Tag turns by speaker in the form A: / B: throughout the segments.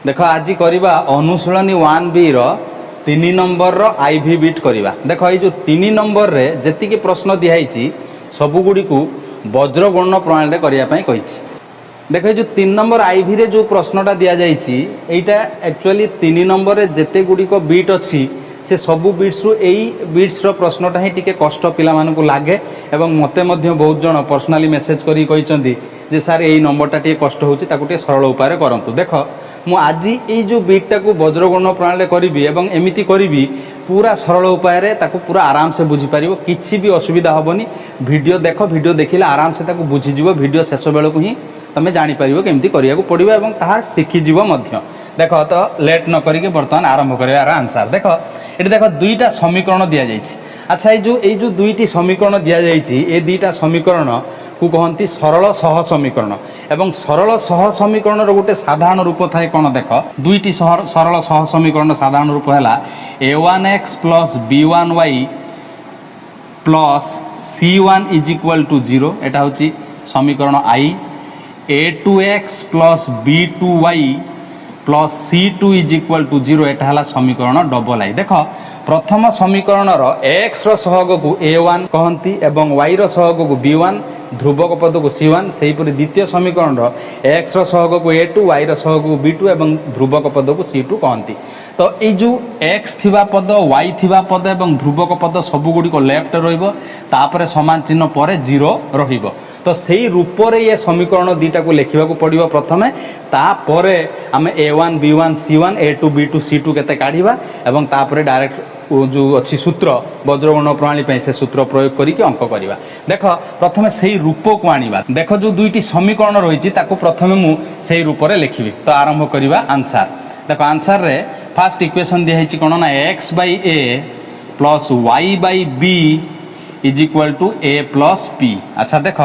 A: देख आज करवा अनुशीलनी 1B तीन नंबर आईवी बीट करवा। देख ये जो 3 नंबर रे जी प्रश्न दिखाई सबुगुड़ी को वज्र गणन प्रणाली करने। देख ये जो 3 नंबर आईवी रे जो प्रश्नटा दि जाइए एक्चुअली 3 नंबर रे जेते गुड़िक बीट अच्छी से सबू बीट्स रु यही बीट्स प्रश्नटा ही टिके कष्ट पिला मानकु लागे एवं मते मध्य बहुत जन पर्सनाली मेसेज करी कहिसंती जे सर यही नंबरटा टिके कष्ट होची ताकु टिके सरल उपाय करंतु। देख मु आज ये जो बीटा को वज्र गणन प्रणाली करी एवं एमिति करी पूरा सरल उपाय रे ताकु पूरा आराम से बुझी पारिबो, किछि भी असुविधा हबनी। वीडियो देख, वीडियो देखिले आराम से ताकु बुझी जिवो। वीडियो शेष बेलकु ही तमे जानि पारिबो केमति करियाकु पड़िबो एवं ताहा शिखि जिवो मध्य। देख तो लेट न करिके बर्तमान आरंभ करियार आंसर। देख ये देख दुईटा समीकरण दि जाइए। अच्छा ये जो दुईटी समीकरण दि जाइए ये दुईटा समीकरण को कहती सरल सह समीकरण एवं सरल सह समीकरण गोटे साधारण रूप थाए कौन। देख दुईटी सरल सह समीकरण साधारण रूप है a1x plus b1y plus c1 is equal to 0। यहाँ हूँ समीकरण आई। a2x plus b2y plus c2 is equal to 0 यहाँ है समीकरण डबल आई। देख प्रथम समीकरण x सहग को a1 कहती एवं y सहग को b1 ध्रुवक पद को c1। सेहीपरि द्वितीय समीकरण x सहग को a2 y सहग को b2 एवं ध्रुवक पद को c2 कहती। तो ये जो x थिबा पद y थिबा पद एवं ध्रुवक पद सबुगुड़ी लेफ्ट रही समान चिन्ह पर 0 रहिबो। तो सही रूप रे ये समीकरण दुईटा को लिखा पड़ो प्रथमे, तापर आम a1 b1 c1 a2 b2 c2 केते काढ़ा एवं तापर डायरेक्ट जो अच्छी सूत्र वज्रगणन प्रणाली से सूत्र प्रयोग करके अंक करवा। देख प्रथमे सही रूप को आनिबा। देख जो दुईटी समीकरण रही प्रथमे मु सही रूप रे लिखिबी। तो आरंभ करवा आंसर। देख आंसर रे फास्ट इक्वेशन दिखाई कौन ना x by a plus y by b is equal to a plus p। अच्छा देख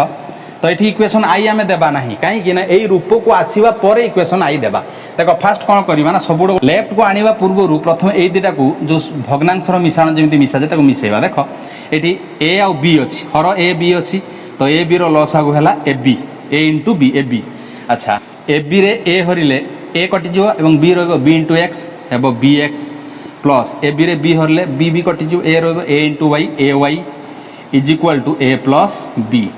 A: तो ये इक्वेशन आई आम देवा ना कहीं यही रूप को आसवा पर इक्वेशन आई देवा। देख फास्ट कौन करवा ना सब लेफ्ट को आने पूर्व प्रथम ये दुटा को जो भग्नांशर मिश्रण जमी मिसा जाए मिसेवा। देख ये ए आउ बी अच्छी हर ए बी अच्छी तो ए बी रसागु है a b a into b a b. अच्छा ए बी रे ए हरिले ए कटिज और बी रही इंटू एक्स एवं b x plus a b रे बी हरिले बी कटिज ए रही into y a y is equal to a plus b.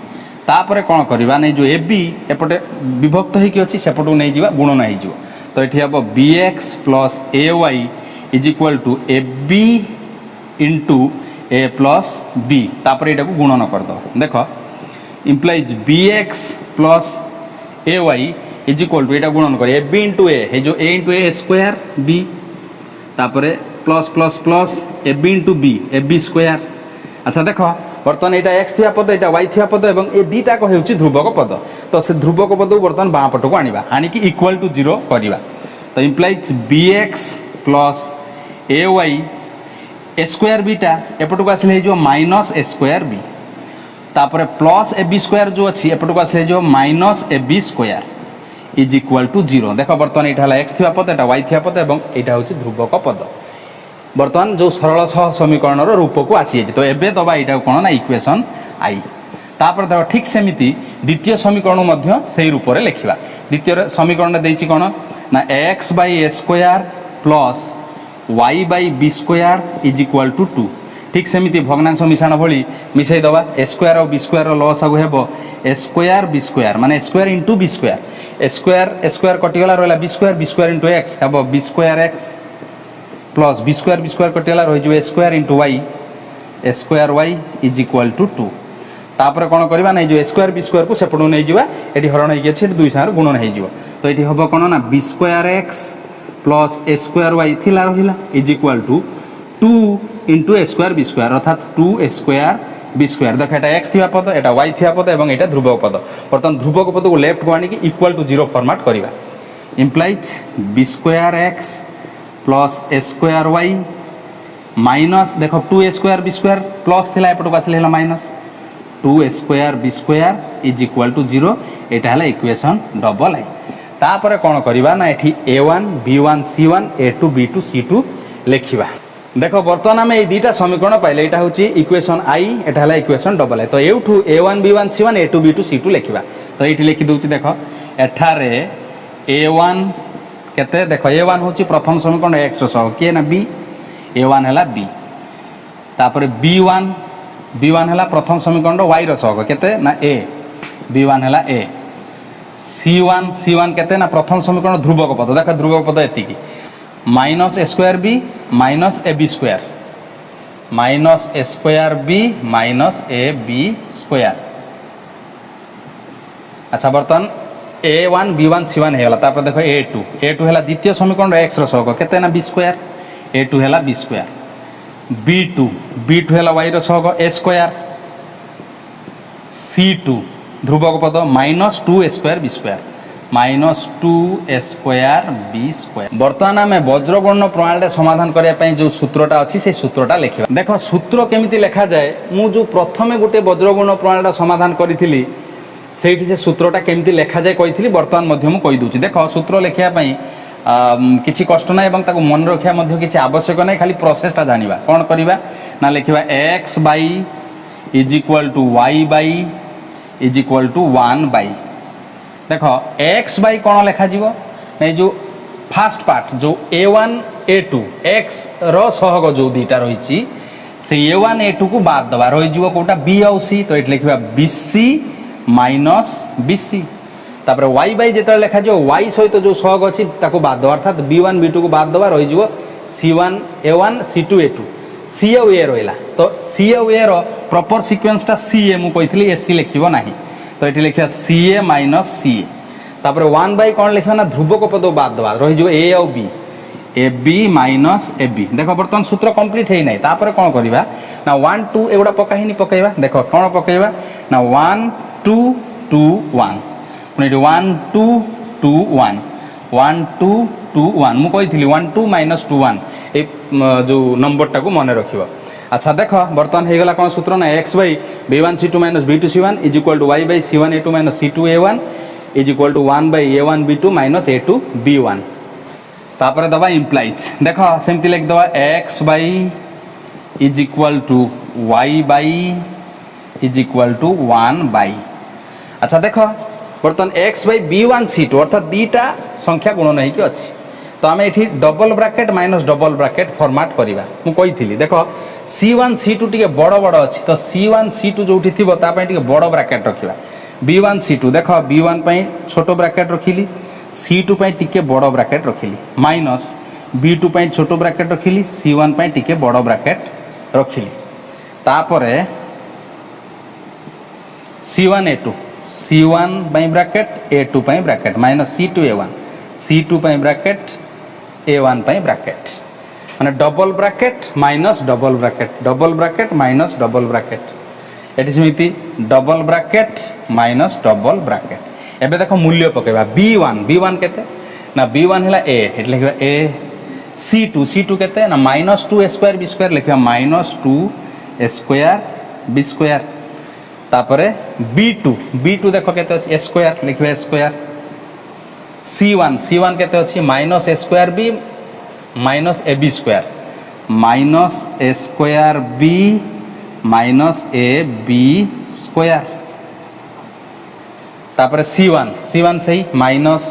A: तापर कौन करवा नहीं जो ए बी एपटे विभक्त होती सेपटू नहीं जावा गुणन हो। तो ये हम b x plus a y is equal to a b into a plus b. तापर यहाँ गुणन करद। देख implies b x plus a y is equal to यहाँ गुणन कर ए बी इंटू ए जो a into a square b तापर plus plus plus a b into b a b square. अच्छा देख बर्तमान यहाँ एक्स थिया पद यहाँ वाई थिया पद और ये दुईटाक हो ध्रुवक पद। तो से ध्रुवक पद को बर्तमान बाँ पट को आनिबा आनिकी इक्वल टू 0 करवा। तो implies b x plus a y a square बीटा एपट को आसिले हो माइनस ए स्क्वायर बी तापर प्लस ए बी स्क्वायर जो अच्छी एपट को आसिले हो minus a b square is equal to 0। देख बर्तमान यहाँ है एक्स थिया पद यहाँ वाई थिया पद और यहाँ हूँ ध्रुवक पद। बर्तमान जो सरल सह समीकरण रूप को आसी तो एबे दबा यहाँ कौन ना इक्वेशन आई। तापर देख ठीक सेमिति द्वितीय समीकरण से रूप में लिखा। द्वितीय समीकरण देती कौन ना x by a square plus y by b square is equal to 2। ठीक सेमिति भग्नांश मिश्रण भली मिसई दबा ए स्क्वायर और बी स्क्वायर लसागु हेबो ए स्क्वायर बी स्क्वायर माने square into b square a square कटिगला रहा बी स्क्वायर इंटू एक्स हेबो b square x plus b square कटिगला रही a square into y a square y is equal to 2। तापर कौन करवा ना जो ए स्क्वायर बी स्क्वायर को सेपटू नहीं जावा ये हरण होगी दुई सागर गुणन हो। तो ये हम कौन ना b square x plus a square y थिला रहिला is equal to 2 into a square b square अर्थात 2 ए स्क्वायर बी स्क्वायर। देख यहाँ एक्स थिया पद यहाँ वाई थिया पद और यहाँ ध्रुवक पद। बर्तमान ध्रुवक पद को लेफ्ट को आनिकी इक्वल टू 0 फॉर्मेट करवा। Implies b square x plus a square y minus देख 2 a square b square plus थिला एपट को आसिले minus 2 a square b square is equal to 0। यहाँ है इक्वेशन डबल आई। तापर कौन करवा ना ये a1 b1 c1 a2 b2 c2 लिखा। देख बर्तमान आम ये दुईटा समीकरण पाइले यहाँ हूँ इक्वेशन आई यहाँ है इक्वेशन डबल आई। तो यूठू a1 b1 c1 a2 b2 c2 लिखा। तो ये लिखिदे देख एठारे a1 केते देख a1 होची प्रथम समीकरण x रो सहग के ना b a1 हला b तापर b1 हला प्रथम समीकरण y रो सहग केते ना a b1 हला a c1 केते ना प्रथम समीकरण ध्रुवक पद देख ध्रुवक पद एति की minus a square b minus ab square minus a square b minus ab square. अच्छा बर्तन a1 b1 c1 हेला तापर देखो a2 हेला द्वितीय समीकरण x रो सहग केते ना b स्क्वायर a2 हेला b स्क्वायर b2 हेला y रो सहग a स्क्वायर c2 ध्रुवक पद minus 2a square b square minus 2a square b square. बर्तमान आम वज्रगुणन प्रणाली समाधान करने जो सूत्रटा अच्छी से सूत्रटा लिखा देख सूत्र केमिति लिखा जाए मु जो प्रथमे गोटे वज्रगुणन प्रणाली समाधान करी से सूत्रटा केमिति लिखा जाए कही बर्तमान मु कही दूची देख सूत्र लिखापी किसी कष्ट ना और मन रखा किसी आवश्यक ना खाली प्रोसेसटा जाना कौन करवा ना लिखा x by is equal to y by is equal to 1 by देख एक्स बाई कौन लिखा नहीं जो फास्ट पार्ट जो a1 a2 एक्स रो सहग जो दीटा रही से a1 a2 को बाद दबा रही कौटा b आउ c तो ये लिखा bc माइनस bc तापर y बाई जो लिखा y सहित जो सहग अच्छी बाद दबा अर्थात b1 b2 को बाद दबा रही c1 a1 c2 a2 c आउ a रहा तो c आउ a रो प्रॉपर सीक्वेंसटा सी ए मु कही ac लिखिबो नाही तो ये लिखा सी ए माइनस सी ए तापर 1 बाई कौन लिखा ना ध्रुवक पद बाद दबा रही ए आउ b a b minus a b देख बर्तमान सूत्र कंप्लीट है नहीं तापर कौन करवा ना 1 2 एगुड़ा पकाही पकईवा देख कौन पकईवा ना 1 2 2 1 पुणी 1 2 2 1 1 2 2 1 मु कही 1 2 माइनस 2 1 ए जो नंबरटा को मन रखिबो। अच्छा देख बर्तमान हो गला कौन सूत्र ना x by b1 c2 minus b2 c1 is equal to y by c1 a2 minus c2 a1 is equal to 1 by a1 b2 minus a2 b1 तापर दबा इम्प्लाइज देख सेमती लिख दबा x by is equal to y by is equal to 1 by. अच्छा देख बर्तमान x by b1 c2 अर्थात दीटा संख्या गुणन होइकी अछि तो आम ये double bracket minus double bracket format करवा मुझे देख c1 c2 टी बड़ बड़ अच्छी तो c1 c2 जो थी बड़ ब्राकेट रखा b1 c2 देख b1 छोट ब्राकेट रखिली c2 टी बड़ ब्राकेट रखिली माइनस b2 छोट ब्राकेट रखिली c1 टी बड़ ब्राकेट रखिली तापर c1 a2 c1 bracket a2 bracket minus c2 a1 c2 bracket a1 bracket माने double bracket minus double bracket minus double bracket एटी समिति double bracket minus double bracket एबे देखो मूल्य पकेबा b1 केते ना b1 हला a एट लिखबा a c2 केते ना माइनस 2 स्क्वायर b स्क्वायर लिखबा माइनस 2 स्क्वायर b स्क्वायर तापरे b2 देखो केते अछि a स्क्वायर लिखबा स्क्वायर c1 केते अछि minus a square b minus a b square minus a square b minus a b square तापर c1 सही minus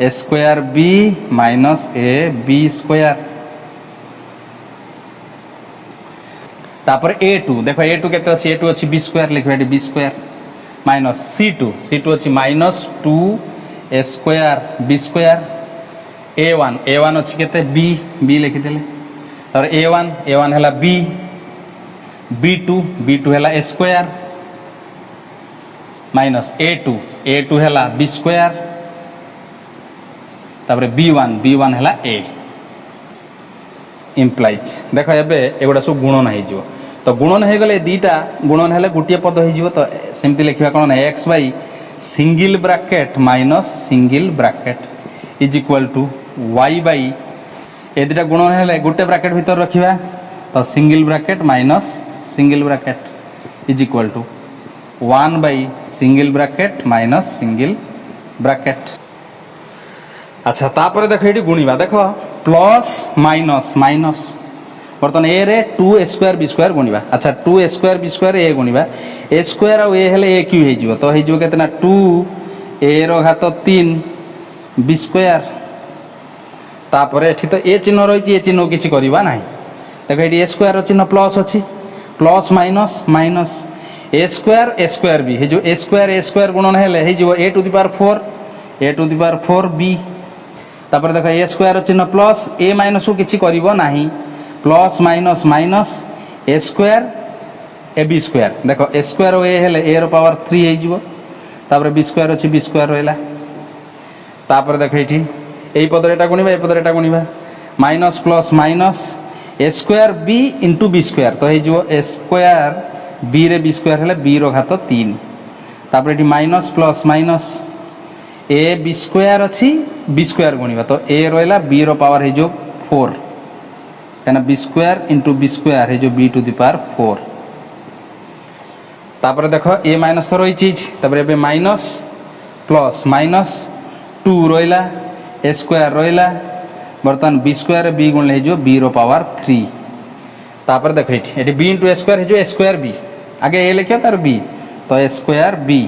A: a square b minus a b square तापर a2 देखो a2 केते अछि a2 अछि b स्क्वायर लिखबा b स्क्वायर माइनस c2 अछि minus 2 a square b square a1 अच्छी केते b लिखि देले तर a1 हैला b b2 हैला a स्क्वायर माइनस a2 हैला b स्क्वायर तापर b1 हैला a इम्प्लाइज देख एबे एगुडा सब गुणन हो जिवो तो गुणन हो गले दीटा गुणन हेले गोटे पद हो जिवो तो सेमती लिखिबा कोन ना x by single bracket minus single bracket is equal to y by ए दुटा गुणन हेले गोटे ब्राकेट भीतर रखिबा तो single bracket minus single bracket is equal to 1 by single bracket minus single bracket. अच्छा तापर देख ये गुणिबा देख प्लस माइनस माइनस बर्तमान ए रे 2 स्क्वायर बी स्क्वायर गुणिबा अच्छा 2 स्क्वायर बी स्क्वायर ए गुणिबा ए स्क्वायर आ ए हेले ए क्यू हे जिवो तो हे जिवो केतना 2 ए रो घात 3 बी स्क्वायर तापर एठी तो ए चिन्ह रही ए चिन्ह किसी करवा ना देख ये ए स्क्वायर चिन्ह प्लस अच्छी plus minus minus a square b हे जो ए स्क्वायर गुणन हेले a to the power 4 b तापर देख ए स्क्वायर चिन्ह प्लस ए माइनस को किसी करब ना plus minus minus a square a b square देख ए स्क्वायर ए हेले ए रो पावर 3 हो बी स्क्वायर अच्छी बी स्क्वायर रहा तापर देख ये यही पदर एटा गुणवा ए पदर एटा गुणवा minus plus minus a square b into b square तो हो ए स्क्वायर बी रे बी स्क्वायर हेले बी रो घात 3 तापर ये minus plus minus a b square अच्छी बी स्क्वायर गुणवा तो ए रहा बी रो पावर हो 4 क्या b square into b square है जो बी टू द पावर 4 तापर देख ए माइनस तो रही तापर माइनस प्लस माइनस 2 रहा ए स्क्वायर रहा बर्तमान बी स्क्वायर बी गुणले हो बी रो पावर 3 तापर देख ये बी इंटू ए स्क्वायर हो ए स्क्वायर बी आगे ए लिख तार बी तो ए स्क्वायर बी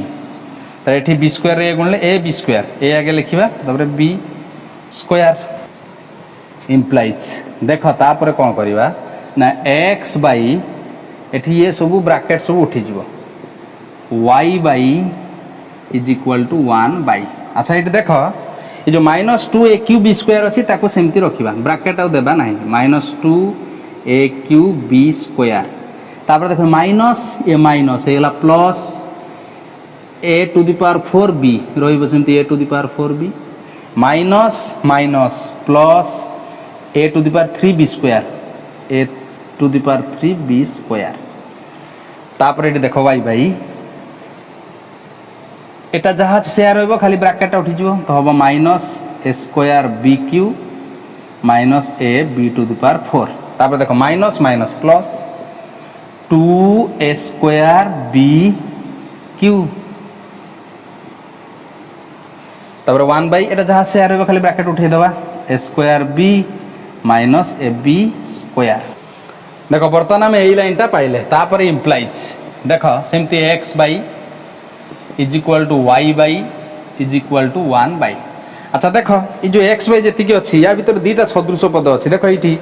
A: तो ये बी स्क्वायर ए गुणले ए बी स्क्वायर ए आगे लिखा तापर बी स्क्वायर इम्प्लाइज देख तापर कौन करवा ना एक्स बाई एठी ये सब ब्राकेट सब उठीज y by is equal to 1 by अच्छा ये देख ये जो minus 2 a cube b square अच्छी ताको सेमती रखा ब्राकेट आउ देबा ना minus 2 a cube b square तापर देख माइनस ये plus a to the power 4 b रही a to the power 4 b minus minus plus a to the power 3 b square a to the power 3 b square तापर ये देख Y by एटा जहाँ share हो खाली ब्राकेट उठी तो हम minus a square b cube minus a b to the power 4 तापर देख minus minus plus 2 a square b cube तापर 1 बाई एटा जहाँ सेयार हो खाली ब्राकेट उठे दवा a square b minus a b square देख बर्तमान आम यही लाइनटा पाइले तापर इम्प्लाइज देख सेमती x by is equal to y by is equal to 1 by अच्छा देख ये जो एक्स बाई जी अच्छी या भर दुईटा सदृश पद अच्छी देख ये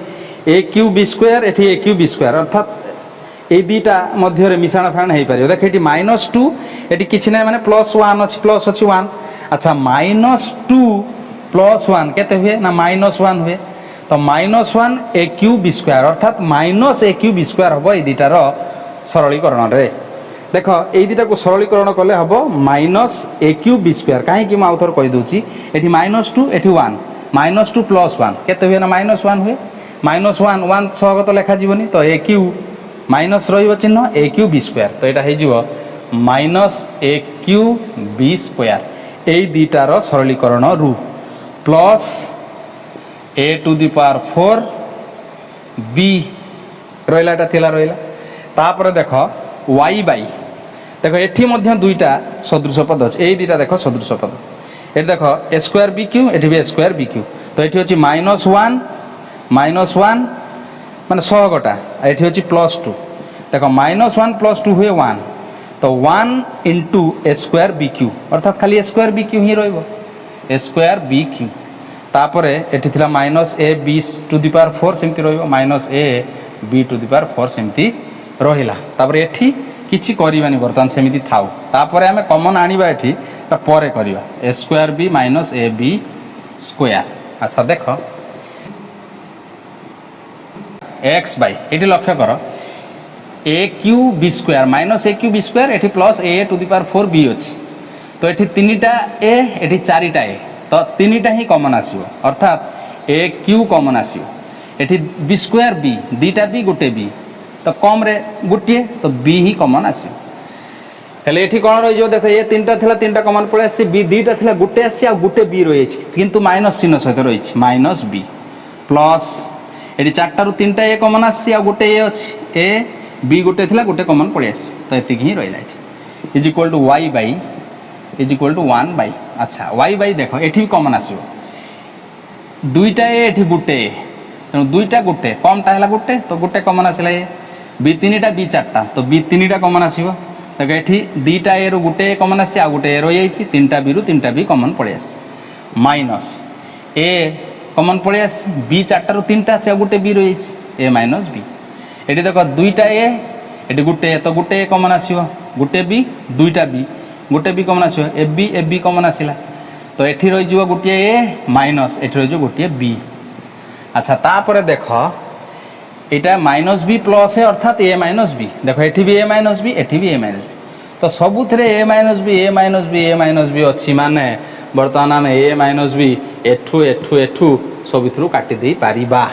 A: ए क्यू बी स्क्वायर एटी ए क्यू बी स्क्वायर अर्थात ये दुईटा मध्य मिशाण फाण हो पार देख ये माइनस 2 ये किसी ना माने प्लस 1 अच्छी प्लस अच्छी 1 अच्छा माइनस 2 प्लस 1 केते हुए ना माइनस 1 हुए तो माइनस 1 ए क्यू बी स्क्वायर अर्थात minus a cube b square हम ये दुईटार सरलीकरण देख ये दुटा को सरलीकरण कले हम minus a cube b square कहीं आउ थर कहीदे ये माइनस 2 ये 1 माइनस 2 प्लस 1 केते हुए ना माइनस 1 हुए माइनस 1 1 सहगत लिखा जीवनी तो ए क्यू माइनस रचिन्ह ए क्यू बी स्क्वायर तो यहाँ हो minus a cube b square यही दुटार सरलीकरण रू plus a to the power 4 b रहा तापर देख वाई बाई देख ये दुईटा सदृश पद अच्छे यही दुटा देख सदृश पद ये देख ए स्क्वायर बी क्यू ये भी ए स्क्वायर बी क्यू तो ये अच्छी माइनस 1 माने सहगटा ये अच्छी प्लस 2 देख माइनस 1 प्लस 2 हुए 1 तो 1 into a square b cube अर्थात खाली ए स्क्वायर बी क्यू ही रे स्क्वायर बी क्यू तापर ये minus a b to the power 4 सेमती minus a b to the power 4 सेमती रहा तापर एठी किछि करबानी बर्तमान सेमती थाउ तापर आमे कॉमन आनिबा एठी परे करबा a square b minus a b square अच्छा देख एक्स बाई ये लक्ष्य कर a cube b square minus a cube b square ये plus a to the power 4 b अच्छी तो ये 3टा ए ये 4टा ए तो 3टा ही कॉमन आसियो अर्थात ए क्यू कॉमन आसियो ये बी स्क्वायर बी दुईटा बी गोटे बी तो कम रे गोटे तो बी ही कॉमन आसियो हेले ये कौन रही देख ये 3टा थिला 3टा कॉमन पड़े आसी बी 2टा थिला गोटे आसी आ गोटे बी रही किंतु माइनस चिन्ह सहित रही माइनस बी प्लस ये 4टा रू 3टा ए कॉमन आसी आ गोटे ए अच्छी ए बी गोटे थिला गोटे कॉमन पड़े आसी तो ये ही रहा is equal to y by is equal to 1 by अच्छा वाई बाई देख ये भी कॉमन आसो 2टा ए ये गोटे ए तेणु 2टा गोटे कमटा है गोटे तो गोटे कॉमन आसला ए बी 3टा बी 4टा तो बी 3टा कॉमन आसो देख ये 2टा ए रु गोटे ए कॉमन आसी आ गोटे ए रही 3टा बी रु 3टा बी कॉमन पड़े आस माइनस ए কমন পড়ে আসছে বি চারটার তিনটা আছে আর গোটে বি রয়েছে এ মাইনস বি। এটি দেখ দুইটা এ এটি গোটে তো গোটে এ কমন আসব গোটে বি দুইটা বি গোটে বি কমন আসব এ বি কমন আসিলা তো এটি রয়েছে গোটিয়ে এ মাইনস এটি রয়েছে গোটিয়ে বি। আচ্ছা তাপরে দেখ এটা মাইনস বি প্লস এ অর্থাৎ এ মাইনস বি দেখো এটি বি এ মাইনস বি এটি বি এ মাইনস বি তো সবুথে এ minus b a minus b a minus b অছি মানে বর্তমান আমি এ মাইনস বি এঠু সবুথরু কাটি দেই পারিবা।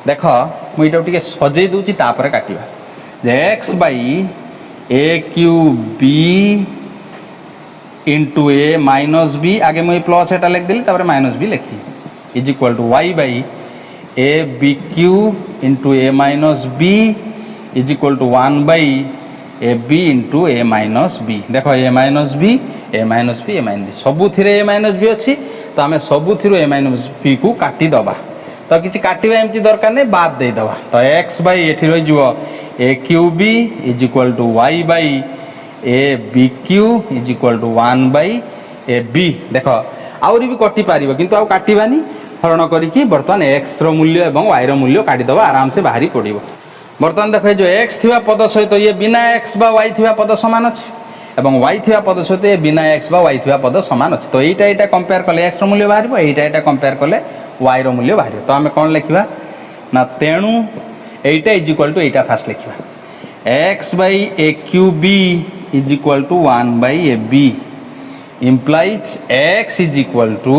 A: দেখ মু এটা টিকে সজাই দউছি তাপরে কাটিবা যে x by a cube b into a minus b আগে মুই প্লস এটা লিখ দিলি তারপরে মাইনস বি লিখি is equal to y by a b cube into a minus b is equal to 1 by a b into a minus b. দেখ a minus b a minus b a minus b সবুথিরে a minus b অছি তো আমি সবুথিরু এ minus B কু কাটি দবা তো কিছু কাটিবা এমতি দরকার নেই বাদ দেই দবা তো এক্স বাই এটি রই যাব a cube b is equal to y by a b cube is equal to 1 by a b. দেখ আউরি বি কটি পারিব কিন্তু আউ কাটিবানি হরণ করিকি বর্তমান এক্স র মূল্য এবং ওয়াই র মূল্য কাটি দবা আরামসে বাহারি পড়িব। বর্তমান দেখ এই যে এক্স থিবা পদ সহিত ইয়ে বিনা এক্স বা ওয়াই থিবা পদ সমান আছে এবং ওয়াই থিবা পদ সহিত এ বিনা এক্স বা ওয়াই থিবা পদ সমান আছে তো এইটা কম্পেয়ার কলে এক্স র মূল্য বাহারিব এইটা কম্পেয়ার কলে ওয়াই র মূল্য বাহারিব। তো আমি কোন লিখিবা না তেণু এইটা ইজ ইকুয়াল টু এইটা ফার্স্ট লিখিবা x by a cube b is equal to 1 by a b implies x is equal to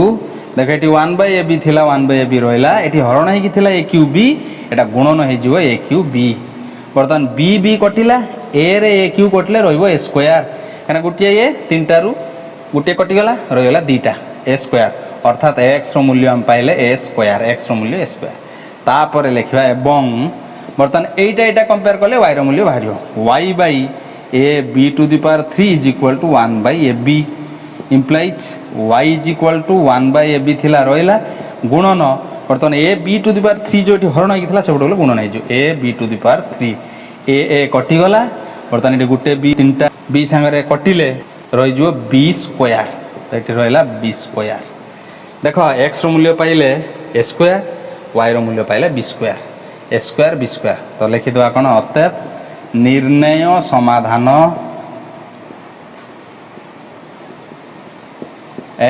A: দেখ এটি 1 বাই এ বি থিলা 1 বাই এ বি রহিলা এটি হরণ হইকি থিলা এ কিউ বি এটা গুণন হয়ে যাব এ কিউ বি। বর্তমান বি বি কটিলা এ রে এ কিউ কটিলে রহিব এ স্কয়ার কারণ গোটিয়ে এ তিনটারু গোটিয়ে কটিগলা রহিগলা দুইটা এ স্কয়ার অর্থাৎ এক্স র মূল্য আমি পাইলে এ স্কয়ার এক্স র মূল্য এ স্কয়ার। তারপরে লিখিবা এবং বর্তমান এইটা কম্পেয়ার করলে ওয়াই র মূল্য বাহারিব y by a b to the power 3 is equal to 1 by a b implies y is equal to 1 by a b থিলা রহিলা গুণন বর্তমান এ বি টু দি পাওয়ার 3 যেটি হরণ হয়ে গেছিল সেটা হলো গুণন হয়ে এ বি টু দি পাওয়ার 3 এ কটিগলা বর্তমান এটি গোটে বি তিনটা বি সাংরে কটিলে রহিଯିବ বি স্কয়ার তো এটি রহিলা বি স্কয়ার। দেখ এক্স র মূল্য পাইলে এ স্কয়ার ওয়াই র মূল্য পাইলে b square a square b square তো লিখিদেবা কোন অতএব নির্ণয় সমাধান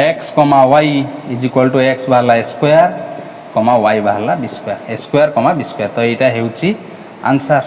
A: x comma y is equal to x बाहला स्क्वायर कमा वाई बाहला b square a square comma b square तो यहाँ होउची आंसर।